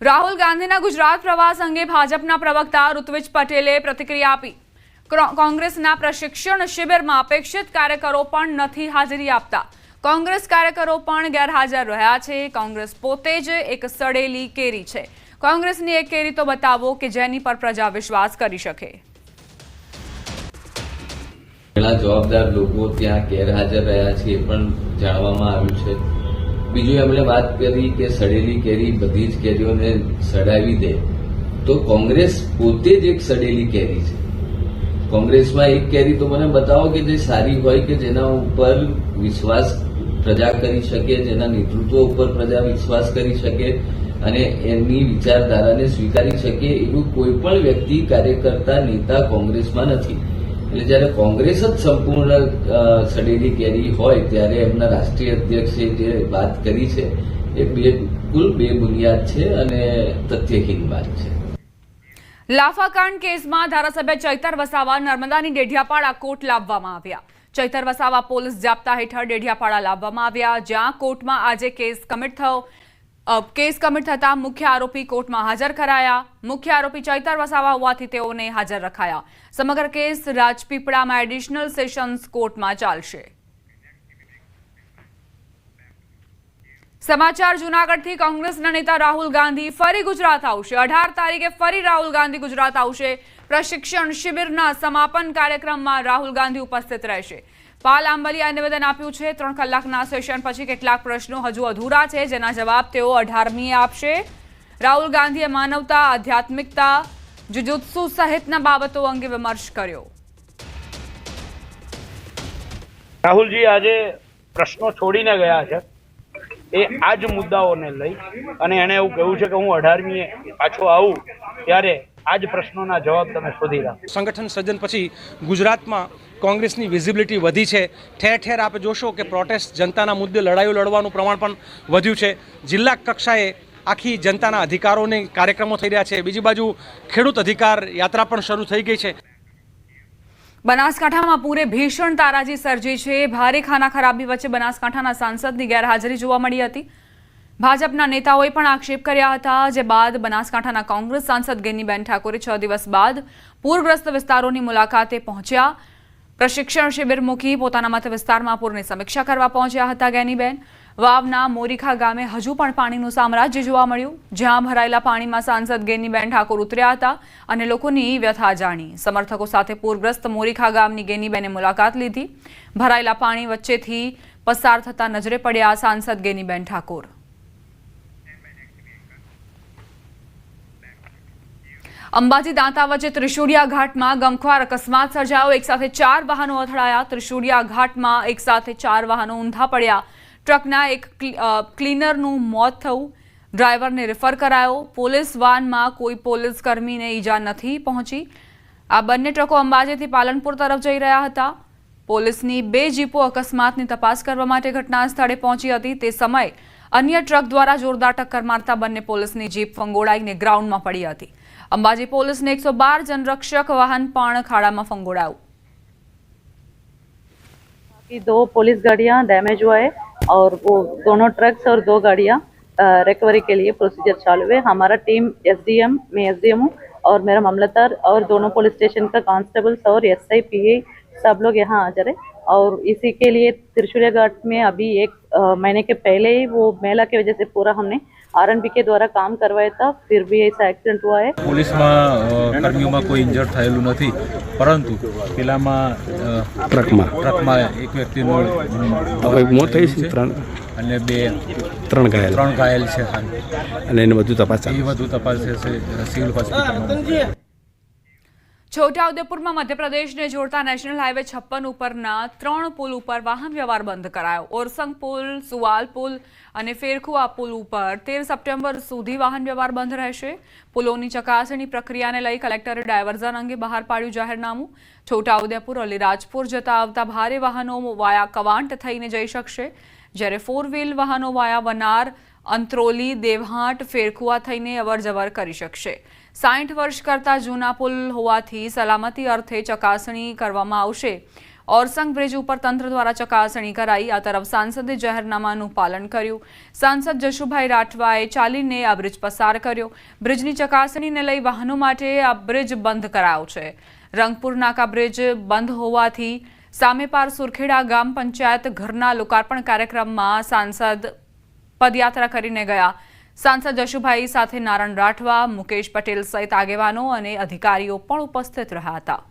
રાહુલ ગાંધીના ગુજરાત પ્રવાસ અંગે ભાજપના પ્રવક્તા ઋત્વિજ પટેલે પ્રતિક્રિયા આપી। કોંગ્રેસના પ્રશિક્ષણ શિબિરમાં અપેક્ષિત કાર્યકરો પણ નથી હાજરી આપતા। કોંગ્રેસ કાર્યકરો પણ ગેરહાજર રહ્યા છે। કોંગ્રેસ પોતે જ એક સડેલી કેરી છે। કોંગ્રેસની એક કેરી તો બતાવો કે જેની પર પ્રજા વિશ્વાસ કરી શકે। ઘણા જવાબદાર લોકો ત્યાં ગેરહાજર રહ્યા છે એ પણ જાણવામાં આવ્યું છે। બીજું એમણે વાત કરી કે સડેલી કેરી બધી જ કેરીઓને સડાવી દે, તો કોંગ્રેસ પોતે જ એક સડેલી કેરી છે। કોંગ્રેસમાં એક કેરી તો મને બતાવો કે જે સારી હોય, કે જેના ઉપર વિશ્વાસ પ્રજા કરી શકે, જેના નેતૃત્વ ઉપર પ્રજા વિશ્વાસ કરી શકે અને એમની વિચારધારાને સ્વીકારી શકે એવું કોઈ પણ વ્યક્તિ, કાર્યકર્તા, નેતા કોંગ્રેસમાં નથી। એટલે જયારે કોંગ્રેસ જ સંપૂર્ણ સડેલી કેરી હોય ત્યારે એમના રાષ્ટ્રીય અધ્યક્ષે જે વાત કરી છે એ બિલકુલ બેબુનિયાદ છે અને તથ્યહીન વાત છે। લાફાકાંડ કેસમાં ધારાસભ્ય ચૈતર વસાવા નર્મદાની ડેઢિયાપાડા કોર્ટ લાવવામાં આવ્યા। ચૈતર વસાવા પોલીસ જાપ્તા હેઠળ ડેઢિયાપાડા લાવવામાં આવ્યા, જ્યાં કોર્ટમાં આજે કેસ કમિટ થતા મુખ્ય આરોપી કોર્ટમાં હાજર કરાયા। મુખ્ય આરોપી ચૈતર વસાવા હોવાથી તેઓને હાજર રખાયા। સમગ્ર કેસ રાજપીપળામાં એડિશનલ સેશન્સ કોર્ટમાં ચાલશે। સમાચાર જૂનાગઢથી। કોંગ્રેસના નેતા રાહુલ ગાંધી ફરી ગુજરાત આવશે। 18 તારીખે ફરી રાહુલ ગાંધી ગુજરાત આવશે। પ્રશિક્ષણ શિબિરના સમાપન કાર્યક્રમમાં રાહુલ ગાંધી ઉપસ્થિત રહેશે। પાલ આંબલિયાએ નિવેદન આપ્યું છે 3 કલાકના સેશન પછી કેટલાક પ્રશ્નો હજુ અધૂરા છે, જેના જવાબ તેઓ 18મીએ આપશે। રાહુલ ગાંધીએ માનવતા, આધ્યાત્મિકતા, જુજુત્સુ સહિતના બાબતો અંગે વિમર્શ કર્યો। રાહુલજી આજે પ્રશ્નો છોડીને ગયા છે, એ આ જ મુદ્દાઓને લઈ અને એને એવું કહ્યું છે કે હું 18મીએ પાછો આવું ત્યારે આ જ પ્રશ્નોના જવાબ તમે શોધી રાખો। સંગઠન સર્જન પછી ગુજરાતમાં કોંગ્રેસની વિઝિબિલિટી વધી છે। ઠેર ઠેર આપ જોશો કે પ્રોટેસ્ટ, જનતાના મુદ્દે લડાઈઓ લડવાનું પ્રમાણ પણ વધ્યું છે। જિલ્લા કક્ષાએ આખી જનતાના અધિકારોને કાર્યક્રમો થઈ રહ્યા છે। બીજી બાજુ ખેડૂત અધિકાર યાત્રા પણ શરૂ થઈ ગઈ છે। બનાસકાંઠામાં પૂરે ભીષણ તારાજી સર્જી છે। ભારે ખાના ખરાબી વચ્ચે બનાસકાંઠાના સાંસદની ગેરહાજરી જોવા મળી હતી। ભાજપના નેતાઓએ પણ આક્ષેપ કર્યા હતા, જે બાદ બનાસકાંઠાના કોંગ્રેસ સાંસદ ગેનીબેન ઠાકોરે 6 દિવસ બાદ પૂરગ્રસ્ત વિસ્તારોની મુલાકાતે પહોંચ્યા। પ્રશિક્ષણ શિબિર મૂકી પોતાના મત વિસ્તારમાં પૂરની સમીક્ષા કરવા પહોંચ્યા હતા ગેનીબેન। વાવના મોરીખા ગામે હજુ પણ પાણીનું સામ્રાજ્ય જોવા મળ્યું, જ્યાં ભરાયેલા પાણીમાં સાંસદ ગેનીબેન ઠાકોર ઉતર્યા હતા અને લોકોની વ્યથા જાણી। સમર્થકો સાથે પૂરગ્રસ્ત મોરીખા ગામની ગેનીબેને મુલાકાત લીધી। ભરાયેલા પાણી વચ્ચેથી પસાર થતા નજરે પડ્યા સાંસદ ગેનીબેન ઠાકોર। અંબાજી દાંતા વચ્ચે ત્રિશુળિયા ઘાટમાં ગમખ્વાર અકસ્માત સર્જાયો। એક સાથે 4 વાહનો અથડાયા। ત્રિશુળિયા ઘાટમાં એક સાથે 4 વાહનો ઊંધા પડ્યા। ટ્રકના એક ક્લીનરનું મોત થયું। ડ્રાઈવરને રેફર કરાયો। પોલીસ વાનમાં કોઈ પોલીસ કર્મીને ઈજા નથી પહોંચી। આ બંને ટ્રકો અંબાજીથી પાલનપુર તરફ જઈ રહ્યા હતા। પોલીસની 2 જીપો અકસ્માતની તપાસ કરવા માટે ઘટના સ્થળે પહોંચી હતી। તે સમયે અન્ય ટ્રક દ્વારા જોરદાર ટક્કર મારતા બંને પોલીસની જીપ ફંગોળાઈને ગ્રાઉન્ડમાં પડી હતી। અંબાજી पुलिस ने 112 जनरक्षक वाहन पण खाड़ा फंगोड़ाया। 2 पुलिस गाड़ियां डैमेज हुआ है और वो दोनों ट्रक्स और 2 गाड़ियां रिकवरी के लिए प्रोसीजर चालू है। हमारा टीम एसडीएम, मैं एसडीएम हूँ और मेरा मामलतदार और दोनों पुलिस स्टेशन का कांस्टेबल्स और एसआई पीए सब लोग यहाँ हाजिर है। और इसी के लिए त्रिशूलिया घाट में अभी 1 महीने के पहले ही वो मेला की वजह से पूरा हमने आरएनबी के द्वारा काम करवाया था, फिर भी ऐसा एक्सीडेंट हुआ है। पुलिस में कर्मियों में कोई इंजर्ड થયેલું નથી, પરંતુ પેલામાં ટ્રકમાં એક વ્યક્તિનું મોત થઈ છે અને 3 ઘાયલ છે અને એને વધુ તપાસ છે સિવિલ હોસ્પિટલમાં। છોટાઉદેપુરમાં મધ્યપ્રદેશને જોડતા નેશનલ હાઈવે 56 ઉપરના 3 પુલ ઉપર વાહન વ્યવહાર બંધ કરાયો। ઓરસંગ પુલ, સુવાલ પુલ અને ફેરખુઆ પુલ ઉપર 13 સપ્ટેમ્બર સુધી વાહન વ્યવહાર બંધ રહેશે। પુલોની ચકાસણી પ્રક્રિયાને લઈ કલેક્ટરે ડાયવર્ઝન અંગે બહાર પાડ્યું જાહેરનામું। છોટાઉદેપુર અલીરાજપુર જતા આવતા ભારે વાહનો વાયા કવાંટ થઈને જઈ શકશે, જ્યારે 4 વ્હીલ વાહનો વાયા વનાર, અંત્રોલી, દેવહાટ, ફેરખુઆ થઈને અવરજવર કરી શકશે। 60 વર્ષ કરતા જૂના પુલ હોવાથી સલામતી અર્થે ચકાસણી કરવામાં આવશે। ઓરસંગ બ્રિજ ઉપર તંત્ર દ્વારા ચકાસણી કરાઈ. આ તરફ સાંસદે જાહેરનામાનું પાલન કર્યું. સાંસદ જશુભાઈ રાઠવાએ ચાલીને આ બ્રિજ પસાર કર્યો. બ્રિજની ચકાસણીને લઈ વાહનો માટે આ બ્રિજ બંધ કરાયો છે. રંગપુર નાકા બ્રિજ બંધ હોવાથી સામેપાર સુરખેડા ગામ પંચાયત ઘરના લોકાર્પણ કાર્યક્રમમાં સાંસદ પદયાત્રા કરીને ગયા. સાંસદ જશુભાઈ સાથે નારણ રાઠવા, મુકેશ પટેલ સહિત આગેવાનો અને અધિકારીઓ પણ ઉપસ્થિત રહ્યા હતા.